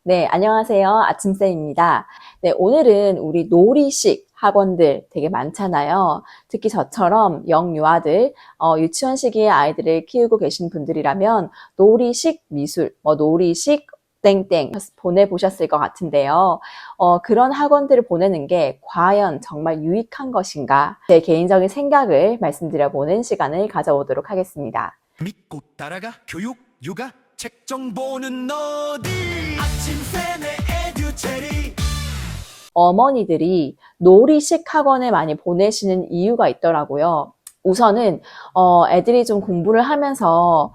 네, 안녕하세요. 아침쌤입니다. 네, 오늘은 우리 놀이식 학원들 되게 많잖아요. 특히 저처럼 영유아들, 유치원 시기의 아이들을 키우고 계신 분들이라면 놀이식 미술, 놀이식 땡땡 보내보셨을 것 같은데요. 그런 학원들을 보내는 게 과연 정말 유익한 것인가? 제 개인적인 생각을 말씀드려보는 시간을 가져보도록 하겠습니다. 믿고 따라가 교육 육아 책 정보는 어디 아침쌤의 에듀체리. 어머니들이 놀이식 학원에 많이 보내시는 이유가 있더라고요. 우선은 애들이 좀 공부를 하면서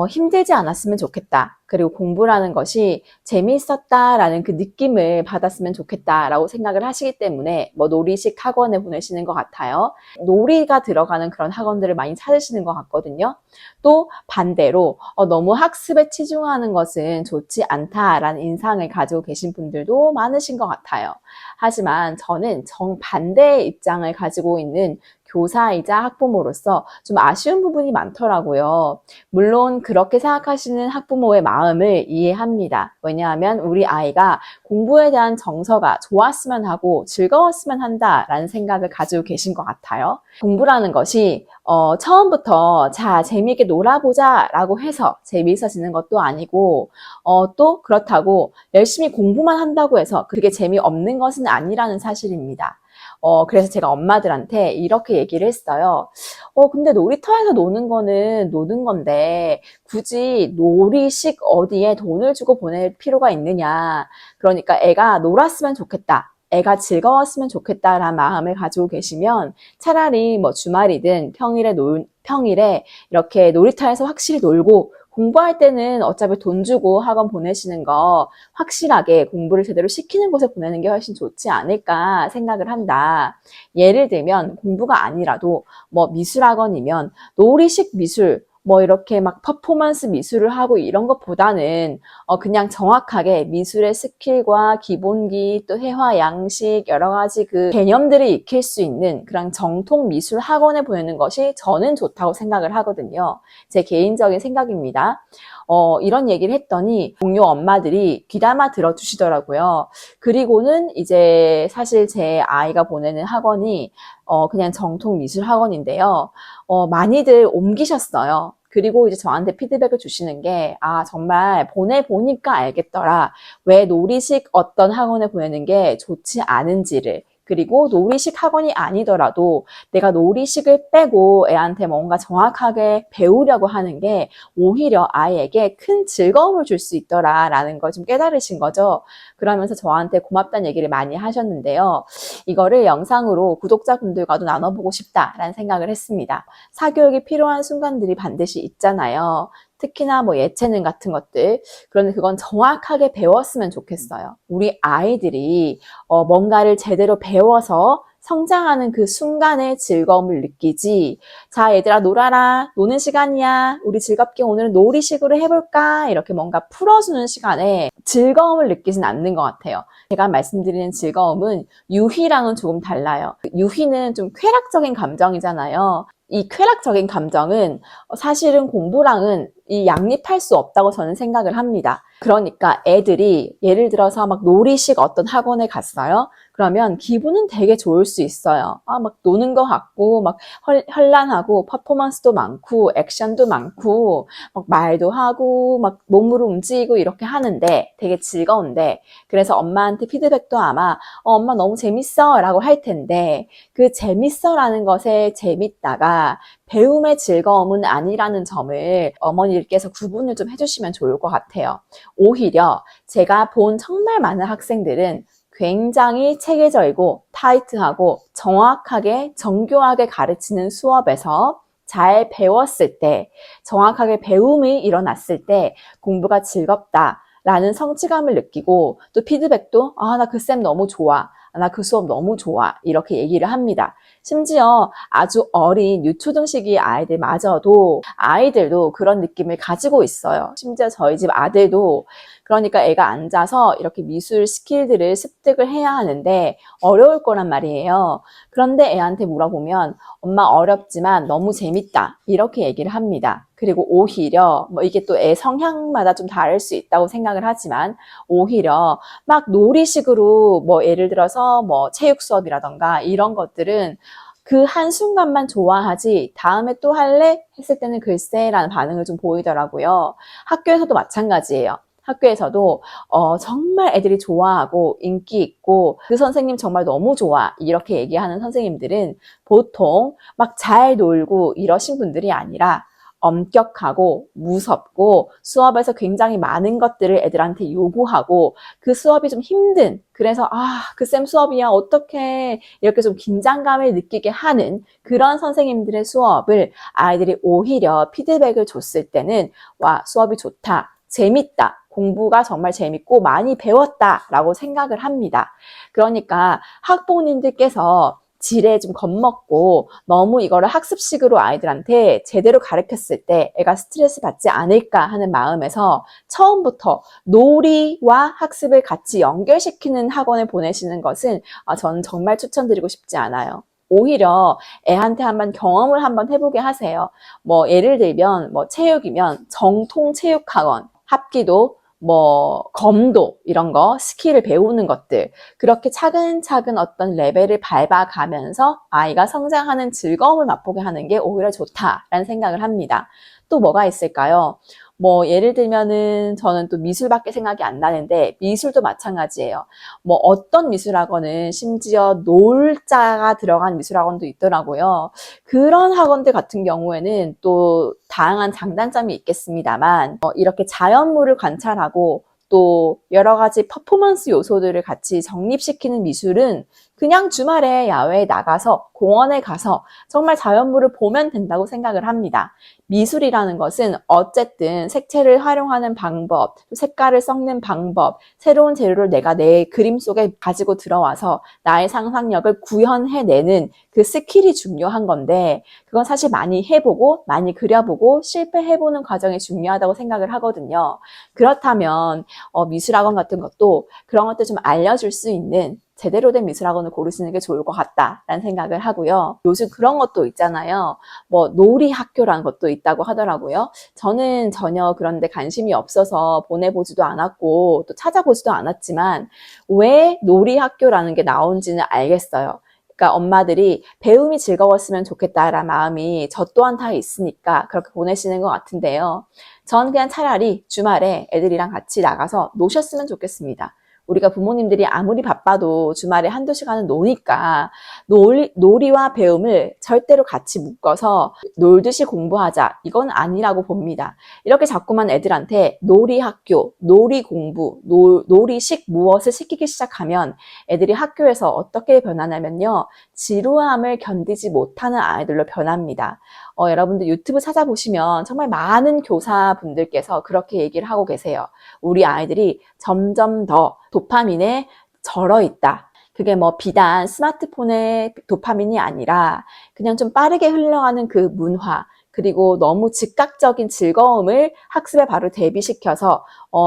힘들지 않았으면 좋겠다. 그리고 공부라는 것이 재미있었다라는 그 느낌을 받았으면 좋겠다라고 생각을 하시기 때문에 놀이식 학원에 보내시는 것 같아요. 놀이가 들어가는 그런 학원들을 많이 찾으시는 것 같거든요. 또 반대로 너무 학습에 치중하는 것은 좋지 않다라는 인상을 가지고 계신 분들도 많으신 것 같아요. 하지만 저는 정반대의 입장을 가지고 있는 교사이자 학부모로서 좀 아쉬운 부분이 많더라고요. 물론 그렇게 생각하시는 학부모의 마음을 이해합니다. 왜냐하면 우리 아이가 공부에 대한 정서가 좋았으면 하고 즐거웠으면 한다라는 생각을 가지고 계신 것 같아요. 공부라는 것이 처음부터 자 재미있게 놀아보자 라고 해서 재미있어지는 것도 아니고 또 그렇다고 열심히 공부만 한다고 해서 그게 재미없는 것은 아니라는 사실입니다. 그래서 제가 엄마들한테 이렇게 얘기를 했어요. 근데 놀이터에서 노는 거는 노는 건데 굳이 놀이식 어디에 돈을 주고 보낼 필요가 있느냐. 그러니까 애가 놀았으면 좋겠다. 애가 즐거웠으면 좋겠다라는 마음을 가지고 계시면 차라리 주말이든 평일에 이렇게 놀이터에서 확실히 놀고 공부할 때는 어차피 돈 주고 학원 보내시는 거 확실하게 공부를 제대로 시키는 곳에 보내는 게 훨씬 좋지 않을까 생각을 한다. 예를 들면 공부가 아니라도 미술학원이면 놀이식 미술 이렇게 막 퍼포먼스 미술을 하고 이런 것보다는 그냥 정확하게 미술의 스킬과 기본기 또 회화 양식 여러 가지 그 개념들을 익힐 수 있는 그런 정통 미술 학원에 보내는 것이 저는 좋다고 생각을 하거든요. 제 개인적인 생각입니다. 이런 얘기를 했더니 동료 엄마들이 귀담아 들어주시더라고요. 그리고는 이제 사실 제 아이가 보내는 학원이 그냥 정통 미술 학원인데요. 많이들 옮기셨어요. 그리고 이제 저한테 피드백을 주시는 게, 정말 보내보니까 알겠더라. 왜 놀이식 어떤 학원에 보내는 게 좋지 않은지를. 그리고 놀이식 학원이 아니더라도 내가 놀이식을 빼고 애한테 뭔가 정확하게 배우려고 하는 게 오히려 아이에게 큰 즐거움을 줄 수 있더라라는 걸 좀 깨달으신 거죠. 그러면서 저한테 고맙다는 얘기를 많이 하셨는데요. 이거를 영상으로 구독자분들과도 나눠보고 싶다라는 생각을 했습니다. 사교육이 필요한 순간들이 반드시 있잖아요. 특히나 예체능 같은 것들. 그런데 그건 정확하게 배웠으면 좋겠어요. 우리 아이들이 뭔가를 제대로 배워서 성장하는 그 순간의 즐거움을 느끼지. 자, 얘들아 놀아라. 노는 시간이야. 우리 즐겁게 오늘은 놀이식으로 해볼까? 이렇게 뭔가 풀어주는 시간에 즐거움을 느끼진 않는 것 같아요. 제가 말씀드리는 즐거움은 유희랑은 조금 달라요. 유희는 좀 쾌락적인 감정이잖아요. 이 쾌락적인 감정은 사실은 공부랑은 양립할 수 없다고 저는 생각을 합니다. 그러니까 애들이 예를 들어서 놀이식 어떤 학원에 갔어요. 그러면 기분은 되게 좋을 수 있어요. 막 노는 것 같고, 현란하고, 퍼포먼스도 많고, 액션도 많고, 말도 하고, 몸으로 움직이고 이렇게 하는데 되게 즐거운데, 그래서 엄마한테 피드백도 아마, 엄마 너무 재밌어 라고 할 텐데, 그 재밌어 라는 것에 재밌다가 배움의 즐거움은 아니라는 점을 어머니들께서 구분을 좀 해주시면 좋을 것 같아요. 오히려 제가 본 정말 많은 학생들은 굉장히 체계적이고 타이트하고 정확하게 정교하게 가르치는 수업에서 잘 배웠을 때, 정확하게 배움이 일어났을 때 공부가 즐겁다라는 성취감을 느끼고 또 피드백도 나 그 쌤 너무 좋아. 나 그 수업 너무 좋아. 이렇게 얘기를 합니다. 심지어 아주 어린 유초등 시기의 아이들도 그런 느낌을 가지고 있어요. 심지어 저희 집 아들도 그러니까 애가 앉아서 이렇게 미술 스킬들을 습득을 해야 하는데 어려울 거란 말이에요. 그런데 애한테 물어보면 엄마 어렵지만 너무 재밌다 이렇게 얘기를 합니다. 그리고 오히려 뭐 이게 또 애 성향마다 좀 다를 수 있다고 생각을 하지만 오히려 막 놀이식으로 뭐 예를 들어서 뭐 체육 수업이라던가 이런 것들은 그 한순간만 좋아하지 다음에 또 할래? 했을 때는 글쎄라는 반응을 좀 보이더라고요. 학교에서도 마찬가지예요. 학교에서도 정말 애들이 좋아하고 인기 있고 그 선생님 정말 너무 좋아 이렇게 얘기하는 선생님들은 보통 막 잘 놀고 이러신 분들이 아니라 엄격하고 무섭고 수업에서 굉장히 많은 것들을 애들한테 요구하고 그 수업이 좀 힘든 그래서 그 쌤 수업이야 어떡해 이렇게 좀 긴장감을 느끼게 하는 그런 선생님들의 수업을 아이들이 오히려 피드백을 줬을 때는 와 수업이 좋다 재밌다 공부가 정말 재밌고 많이 배웠다라고 생각을 합니다. 그러니까 학부모님들께서 지레 좀 겁먹고 너무 이거를 학습식으로 아이들한테 제대로 가르쳤을 때 애가 스트레스 받지 않을까 하는 마음에서 처음부터 놀이와 학습을 같이 연결시키는 학원을 보내시는 것은 저는 정말 추천드리고 싶지 않아요. 오히려 애한테 한번 경험을 한번 해보게 하세요. 뭐 예를 들면 뭐 체육이면 정통 체육학원, 합기도 뭐 검도 이런 거 스킬을 배우는 것들 그렇게 차근차근 어떤 레벨을 밟아가면서 아이가 성장하는 즐거움을 맛보게 하는 게 오히려 좋다라는 생각을 합니다. 또 뭐가 있을까요? 뭐 예를 들면은 저는 또 미술밖에 생각이 안 나는데 미술도 마찬가지예요. 뭐 어떤 미술학원은 심지어 놀자가 들어간 미술학원도 있더라고요. 그런 학원들 같은 경우에는 또 다양한 장단점이 있겠습니다만 이렇게 자연물을 관찰하고 또 여러 가지 퍼포먼스 요소들을 같이 정립시키는 미술은 그냥 주말에 야외에 나가서 공원에 가서 정말 자연물을 보면 된다고 생각을 합니다. 미술이라는 것은 어쨌든 색채를 활용하는 방법, 색깔을 섞는 방법, 새로운 재료를 내가 내 그림 속에 가지고 들어와서 나의 상상력을 구현해내는 그 스킬이 중요한 건데 그건 사실 많이 해보고 많이 그려보고 실패해보는 과정이 중요하다고 생각을 하거든요. 그렇다면 미술학원 같은 것도 그런 것들 좀 알려줄 수 있는 제대로 된 미술학원을 고르시는 게 좋을 것 같다라는 생각을 하고요. 요즘 그런 것도 있잖아요. 뭐 놀이 학교라는 것도 있다고 하더라고요. 저는 전혀 그런 데 관심이 없어서 보내보지도 않았고 또 찾아보지도 않았지만 왜 놀이 학교라는 게 나온지는 알겠어요. 그러니까 엄마들이 배움이 즐거웠으면 좋겠다라는 마음이 저 또한 다 있으니까 그렇게 보내시는 것 같은데요. 전 그냥 차라리 주말에 애들이랑 같이 나가서 노셨으면 좋겠습니다. 우리가 부모님들이 아무리 바빠도 주말에 한두 시간은 노니까 놀이와 배움을 절대로 같이 묶어서 놀듯이 공부하자 이건 아니라고 봅니다. 이렇게 자꾸만 애들한테 놀이 학교, 놀이 공부, 놀이식 무엇을 시키기 시작하면 애들이 학교에서 어떻게 변하냐면요. 지루함을 견디지 못하는 아이들로 변합니다. 여러분들 유튜브 찾아보시면 정말 많은 교사분들께서 그렇게 얘기를 하고 계세요. 우리 아이들이 점점 더 도파민에 절어 있다. 그게 뭐 비단 스마트폰의 도파민이 아니라 그냥 좀 빠르게 흘러가는 그 문화 그리고 너무 즉각적인 즐거움을 학습에 바로 대비시켜서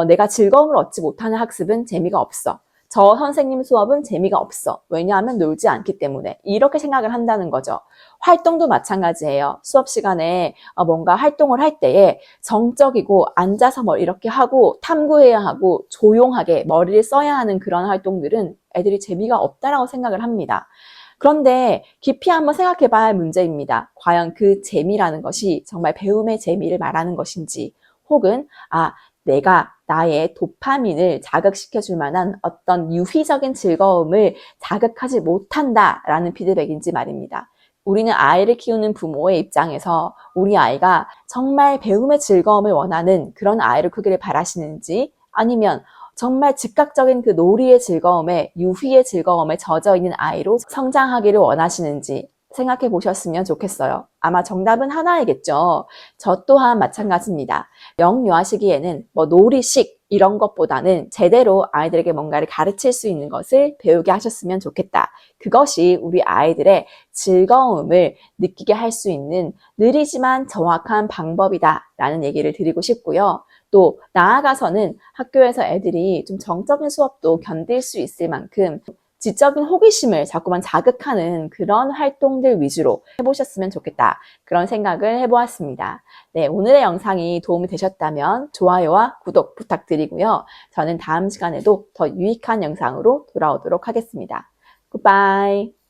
내가 즐거움을 얻지 못하는 학습은 재미가 없어. 저 선생님 수업은 재미가 없어. 왜냐하면 놀지 않기 때문에. 이렇게 생각을 한다는 거죠. 활동도 마찬가지예요. 수업 시간에 뭔가 활동을 할 때에 정적이고 앉아서 뭐 이렇게 하고 탐구해야 하고 조용하게 머리를 써야 하는 그런 활동들은 애들이 재미가 없다라고 생각을 합니다. 그런데 깊이 한번 생각해 봐야 할 문제입니다. 과연 그 재미라는 것이 정말 배움의 재미를 말하는 것인지 혹은 내가 나의 도파민을 자극시켜줄 만한 어떤 유희적인 즐거움을 자극하지 못한다라는 피드백인지 말입니다. 우리는 아이를 키우는 부모의 입장에서 우리 아이가 정말 배움의 즐거움을 원하는 그런 아이를 크기를 바라시는지 아니면 정말 즉각적인 그 놀이의 즐거움에 유희의 즐거움에 젖어 있는 아이로 성장하기를 원하시는지 생각해 보셨으면 좋겠어요. 아마 정답은 하나이겠죠. 저 또한 마찬가지입니다. 영유아 시기에는 뭐 놀이식 이런 것보다는 제대로 아이들에게 뭔가를 가르칠 수 있는 것을 배우게 하셨으면 좋겠다. 그것이 우리 아이들의 즐거움을 느끼게 할 수 있는 느리지만 정확한 방법이다 라는 얘기를 드리고 싶고요. 또 나아가서는 학교에서 애들이 좀 정적인 수업도 견딜 수 있을 만큼 지적인 호기심을 자꾸만 자극하는 그런 활동들 위주로 해보셨으면 좋겠다. 그런 생각을 해보았습니다. 네, 오늘의 영상이 도움이 되셨다면 좋아요와 구독 부탁드리고요. 저는 다음 시간에도 더 유익한 영상으로 돌아오도록 하겠습니다. 굿바이.